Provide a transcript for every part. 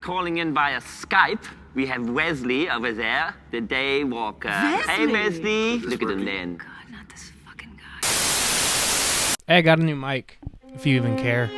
Calling in via Skype, we have Wesley over there, the day walker. Wesley. Hey, Wesley. Look at him then. God, not this fucking guy. Hey, I got a new mic, if you even care.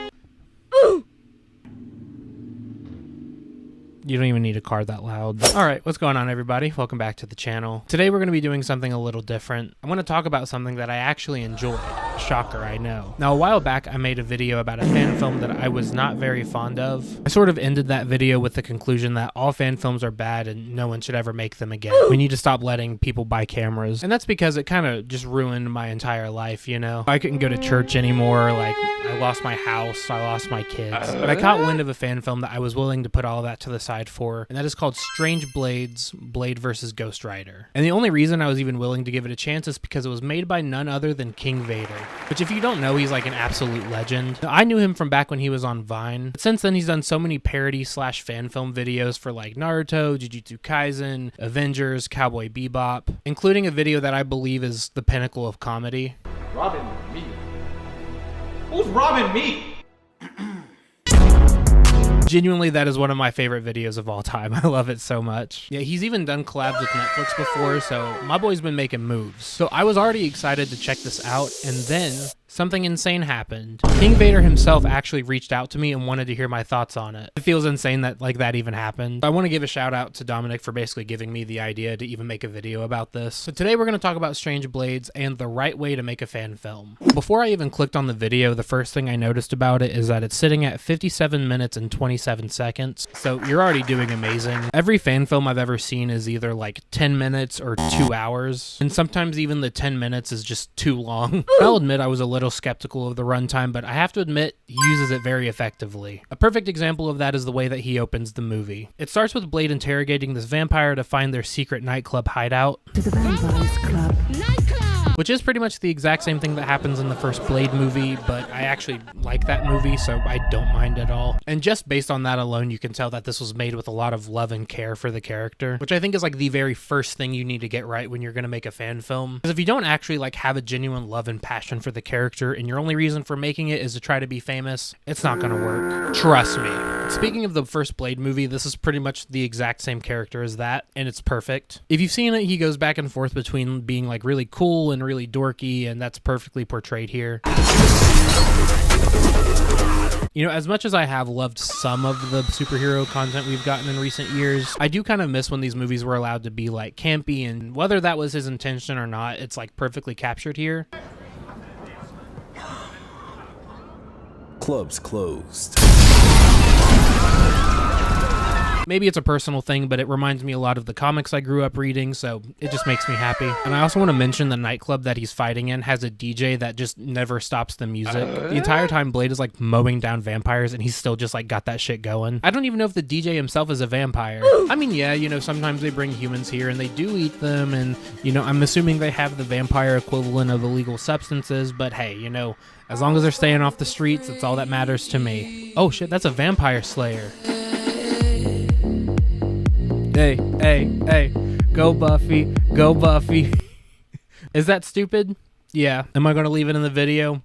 You don't even need a car that loud. Alright, what's going on, everybody? Welcome back to the channel. Today we're going to be doing something a little different. I want to talk about something that I actually enjoyed. Shocker, I know. Now, a while back, I made a video about a fan film that I was not very fond of. I sort of ended that video with the conclusion that all fan films are bad and no one should ever make them again. We need to stop letting people buy cameras. And that's because it kind of just ruined my entire life, you know? I couldn't go to church anymore, like, I lost my house, I lost my kids. But I caught wind of a fan film that I was willing to put all that to the side for, and that is called Strange Blades, Blade vs. Ghost Rider. And the only reason I was even willing to give it a chance is because it was made by none other than King Vader, which if you don't know, he's like an absolute legend. Now, I knew him from back when he was on Vine, but since then he's done so many parody slash fan film videos for like Naruto, Jujutsu Kaisen, Avengers, Cowboy Bebop, including a video that I believe is the pinnacle of comedy. Robbing me? Who's robbing me? Genuinely, that is one of my favorite videos of all time. I love it so much. Yeah, he's even done collabs with Netflix before, so my boy's been making moves. So I was already excited to check this out, and then something insane happened. King Vader himself actually reached out to me and wanted to hear my thoughts on it. It feels insane that like that even happened. I want to give a shout out to Dominic for basically giving me the idea to even make a video about this. So today we're going to talk about Strange Blades and the right way to make a fan film. Before I even clicked on the video, the first thing I noticed about it is that it's sitting at 57 minutes and 27 seconds. So you're already doing amazing. Every fan film I've ever seen is either like 10 minutes or 2 hours. And sometimes even the 10 minutes is just too long. I'll admit I was a little skeptical of the runtime, but I have to admit he uses it very effectively. A perfect example of that is the way that he opens the movie. It starts with Blade interrogating this vampire to find their secret nightclub hideout. To the Vampire's Club. Which is pretty much the exact same thing that happens in the first Blade movie, but I actually like that movie, so I don't mind at all. And just based on that alone, you can tell that this was made with a lot of love and care for the character, which I think is like the very first thing you need to get right when you're going to make a fan film. Because if you don't actually like have a genuine love and passion for the character, and your only reason for making it is to try to be famous, it's not going to work. Trust me. Speaking of the first Blade movie, this is pretty much the exact same character as that, and it's perfect. If you've seen it, he goes back and forth between being like really cool and really dorky, and that's perfectly portrayed here. You know, as much as I have loved some of the superhero content we've gotten in recent years, I do kind of miss when these movies were allowed to be like campy, and whether that was his intention or not, it's like perfectly captured here. Clubs closed. Maybe it's a personal thing, but it reminds me a lot of the comics I grew up reading, so it just makes me happy. And I also want to mention the nightclub that he's fighting in has a DJ that just never stops the music. The entire time Blade is like mowing down vampires, and he's still just like got that shit going. I don't even know if the DJ himself is a vampire. I mean, yeah, you know, sometimes they bring humans here and they do eat them, and, you know, I'm assuming they have the vampire equivalent of illegal substances, but hey, you know, as long as they're staying off the streets, that's all that matters to me. Oh shit, that's a vampire slayer. Hey, hey, hey, go Buffy, go Buffy. Is that stupid? Yeah. Am I going to leave it in the video?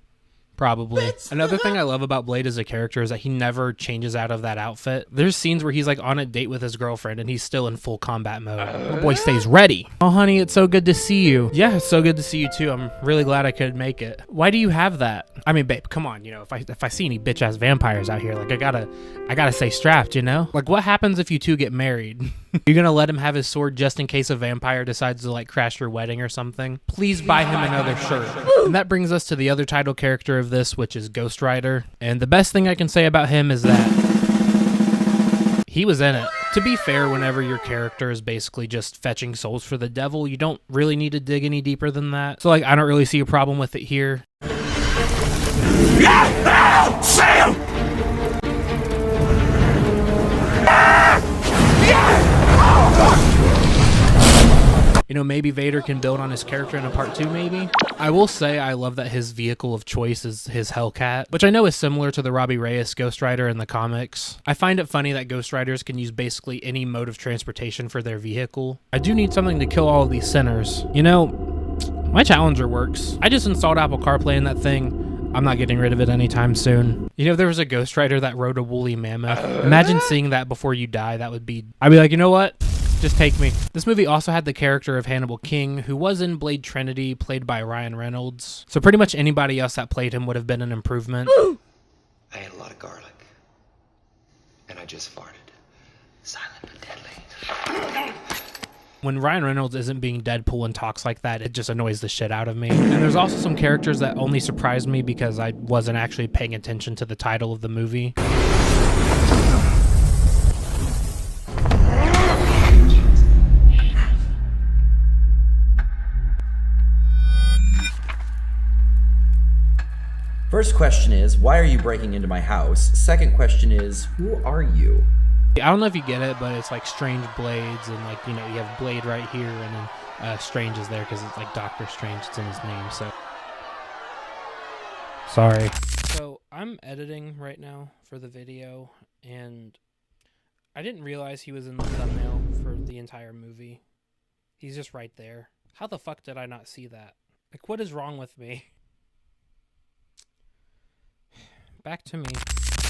Probably. Another thing I love about Blade as a character is that he never changes out of that outfit. There's scenes where he's like on a date with his girlfriend and he's still in full combat mode. My boy stays ready. Oh honey, it's so good to see you. Yeah, it's so good to see you too. I'm really glad I could make it. Why do you have that? I mean, babe, come on, you know, if I see any bitch ass vampires out here, like I gotta stay strapped, you know? Like what happens if you two get married? You're gonna let him have his sword just in case a vampire decides to like crash your wedding or something? Please buy him another shirt. And that brings us to the other title character of this, which is Ghost Rider. And the best thing I can say about him is that he was in it. To be fair, whenever your character is basically just fetching souls for the devil, you don't really need to dig any deeper than that. So like, I don't really see a problem with it here. Sam! You know, maybe Vader can build on his character in a part 2, maybe? I will say I love that his vehicle of choice is his Hellcat, which I know is similar to the Robbie Reyes Ghost Rider in the comics. I find it funny that Ghost Riders can use basically any mode of transportation for their vehicle. I do need something to kill all of these sinners. You know, my Challenger works. I just installed Apple CarPlay in that thing. I'm not getting rid of it anytime soon. You know, there was a ghostwriter that wrote a woolly mammoth. Imagine seeing that before you die. I'd be like, you know what? Just take me. This movie also had the character of Hannibal King, who was in Blade Trinity, played by Ryan Reynolds. So pretty much anybody else that played him would have been an improvement. I ate a lot of garlic. And I just farted. Silent but deadly. When Ryan Reynolds isn't being Deadpool and talks like that, it just annoys the shit out of me. And there's also some characters that only surprised me because I wasn't actually paying attention to the title of the movie. First question is, why are you breaking into my house? Second question is, who are you? I don't know if you get it, but it's like Strange Blades, and like, you know, you have Blade right here, and then Strange is there because it's like Doctor Strange, it's in his name, so. Sorry. So I'm editing right now for the video, and I didn't realize he was in the thumbnail for the entire movie. He's just right there. How the fuck did I not see that? Like, what is wrong with me? Back to me.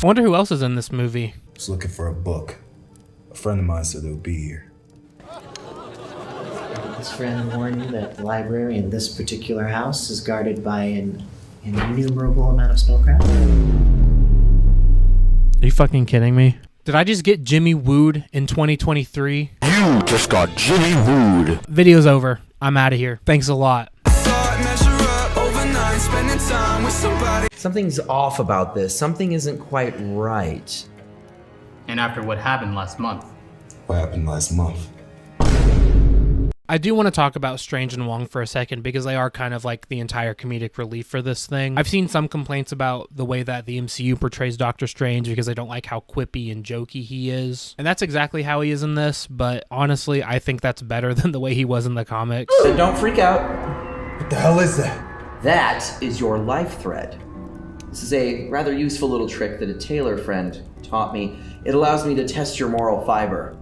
I wonder who else is in this movie. I was looking for a book. A friend of mine said it would be here. His friend warned you that the library in this particular house is guarded by an innumerable amount of spellcraft? Are you fucking kidding me? Did I just get Jimmy wooed in 2023? You just got Jimmy wooed. Video's over. I'm out of here. Thanks a lot. Something's off about this. Something isn't quite right. And after what happened last month. What happened last month? I do want to talk about Strange and Wong for a second because they are kind of like the entire comedic relief for this thing. I've seen some complaints about the way that the MCU portrays Doctor Strange because they don't like how quippy and jokey he is. And that's exactly how he is in this, but honestly, I think that's better than the way he was in the comics. And don't freak out. What the hell is that? That is your life thread. This is a rather useful little trick that a tailor friend taught me. It allows me to test your moral fiber.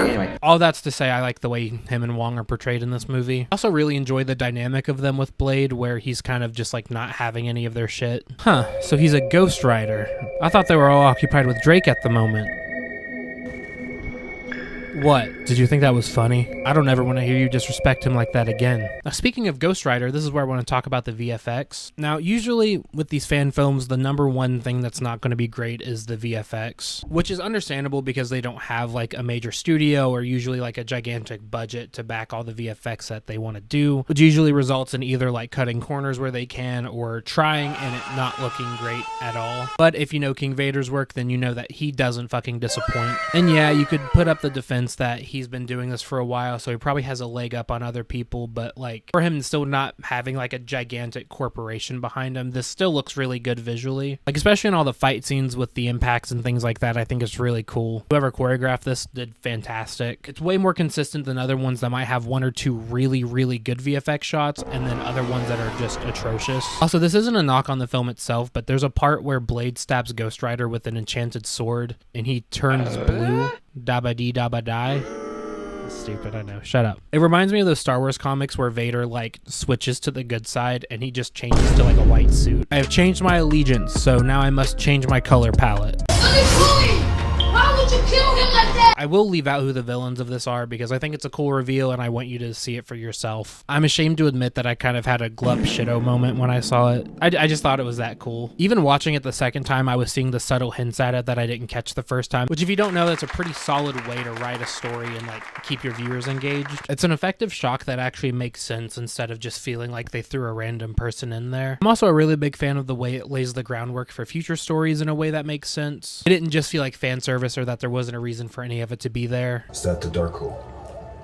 Anyway. All that's to say, I like the way him and Wong are portrayed in this movie. I also really enjoy the dynamic of them with Blade, where he's kind of just like not having any of their shit. Huh, so he's a ghostwriter. I thought they were all occupied with Drake at the moment. What? Did you think that was funny? I don't ever want to hear you disrespect him like that again. Now, speaking of Ghost Rider, this is where I want to talk about the VFX. Now, usually with these fan films, the number one thing that's not going to be great is the VFX, which is understandable because they don't have like a major studio or usually like a gigantic budget to back all the VFX that they want to do, which usually results in either like cutting corners where they can or trying and it not looking great at all. But if you know King Vader's work, then you know that he doesn't fucking disappoint. And yeah, you could put up the defense that he's been doing this for a while, so he probably has a leg up on other people, but like for him still not having like a gigantic corporation behind him, this still looks really good visually. Like especially in all the fight scenes with the impacts and things like that, I think it's really cool. Whoever choreographed this did fantastic. It's way more consistent than other ones that might have one or two really, really good VFX shots and then other ones that are just atrocious. Also, this isn't a knock on the film itself, but there's a part where Blade stabs Ghost Rider with an enchanted sword and he turns blue. Dabba dee dabba die. Stupid, I know. Shut up. It reminds me of those Star Wars comics where Vader like switches to the good side and he just changes to like a white suit. I have changed my allegiance, so now I must change my color palette. Why would you kill him like that? I will leave out who the villains of this are because I think it's a cool reveal and I want you to see it for yourself. I'm ashamed to admit that I kind of had a glup shitto moment when I saw it. I just thought it was that cool. Even watching it the second time, I was seeing the subtle hints at it that I didn't catch the first time, which if you don't know, that's a pretty solid way to write a story and like keep your viewers engaged. It's an effective shock that actually makes sense instead of just feeling like they threw a random person in there. I'm also a really big fan of the way it lays the groundwork for future stories in a way that makes sense. It didn't just feel like fan service or that there wasn't a reason for any of it to be there. Is that the dark hole?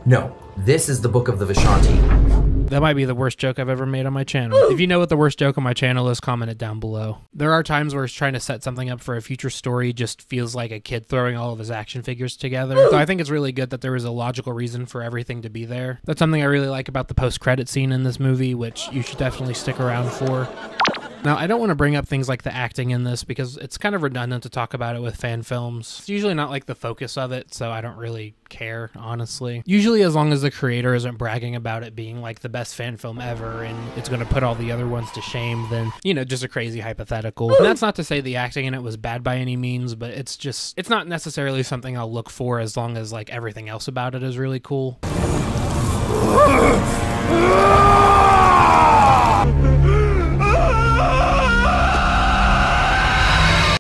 No, this is the Book of the Vishanti. That might be the worst joke I've ever made on my channel. If you know what the worst joke on my channel is, comment it down below. There are times where it's trying to set something up for a future story just feels like a kid throwing all of his action figures together. So I think it's really good that there is a logical reason for everything to be there. That's something I really like about the post-credit scene in this movie, which you should definitely stick around for. Now, I don't want to bring up things like the acting in this because it's kind of redundant to talk about it with fan films. It's usually not like the focus of it, so I don't really care, honestly. Usually as long as the creator isn't bragging about it being like the best fan film ever and it's going to put all the other ones to shame, then, you know, just a crazy hypothetical. And that's not to say the acting in it was bad by any means, but it's not necessarily something I'll look for as long as like everything else about it is really cool.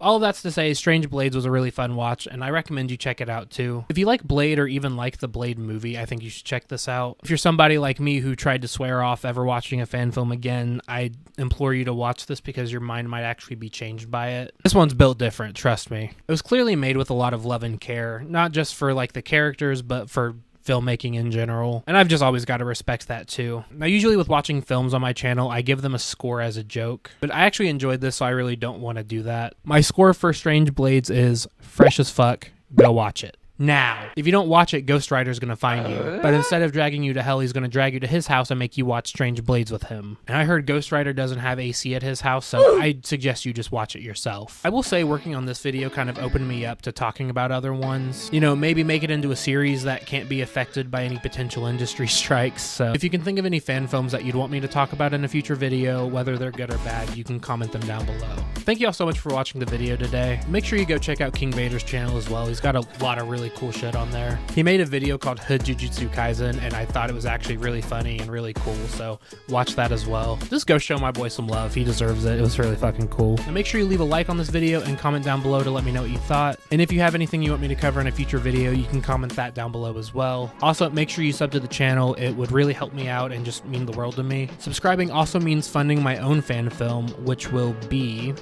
All that's to say, Strange Blades was a really fun watch, and I recommend you check it out too. If you like Blade or even like the Blade movie, I think you should check this out. If you're somebody like me who tried to swear off ever watching a fan film again, I implore you to watch this because your mind might actually be changed by it. This one's built different, trust me. It was clearly made with a lot of love and care, not just for like the characters, but for filmmaking in general, and I've just always got to respect that too. Now, usually with watching films on my channel, I give them a score as a joke, but I actually enjoyed this, so I really don't want to do that. My score for Strange Blades is fresh as fuck. Go watch it. Now, if you don't watch it, Ghost Rider's gonna find you. But instead of dragging you to hell, he's gonna drag you to his house and make you watch Strange Blades with him. And I heard Ghost Rider doesn't have AC at his house, so I'd suggest you just watch it yourself. I will say working on this video kind of opened me up to talking about other ones. You know, maybe make it into a series that can't be affected by any potential industry strikes. So if you can think of any fan films that you'd want me to talk about in a future video, whether they're good or bad, you can comment them down below. Thank you all so much for watching the video today. Make sure you go check out King Vader's channel as well. He's got a lot of really cool shit on there. He made a video called Hood Jujutsu Kaisen, and I thought it was actually really funny and really cool, so watch that as well. Just go show my boy some love. He deserves it. It was really fucking cool. And make sure you leave a like on this video and comment down below to let me know what you thought. And if you have anything you want me to cover in a future video, you can comment that down below as well. Also, make sure you sub to the channel. It would really help me out and just mean the world to me. Subscribing also means funding my own fan film, which will be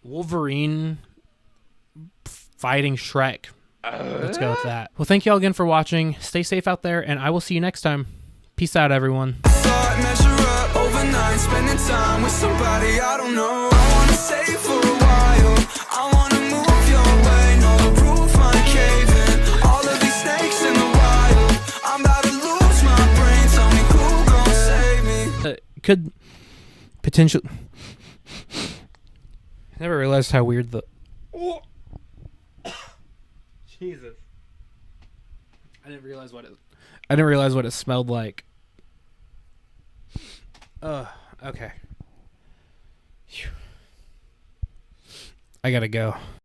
Wolverine fighting Shrek. Let's go with that. Well, thank you all again for watching. Stay safe out there, and I will see you next time. Peace out, everyone. Measure up overnight, spending time with somebody I don't know. I wanna stay for a while. I wanna move your way. No, the roof might cave in. All of these snakes in the wild. I'm about to lose my brain. Tell me who gon' save me. Could potential. I never realized how weird the. Jesus. I didn't realize what it smelled like. Okay. Phew. I gotta go.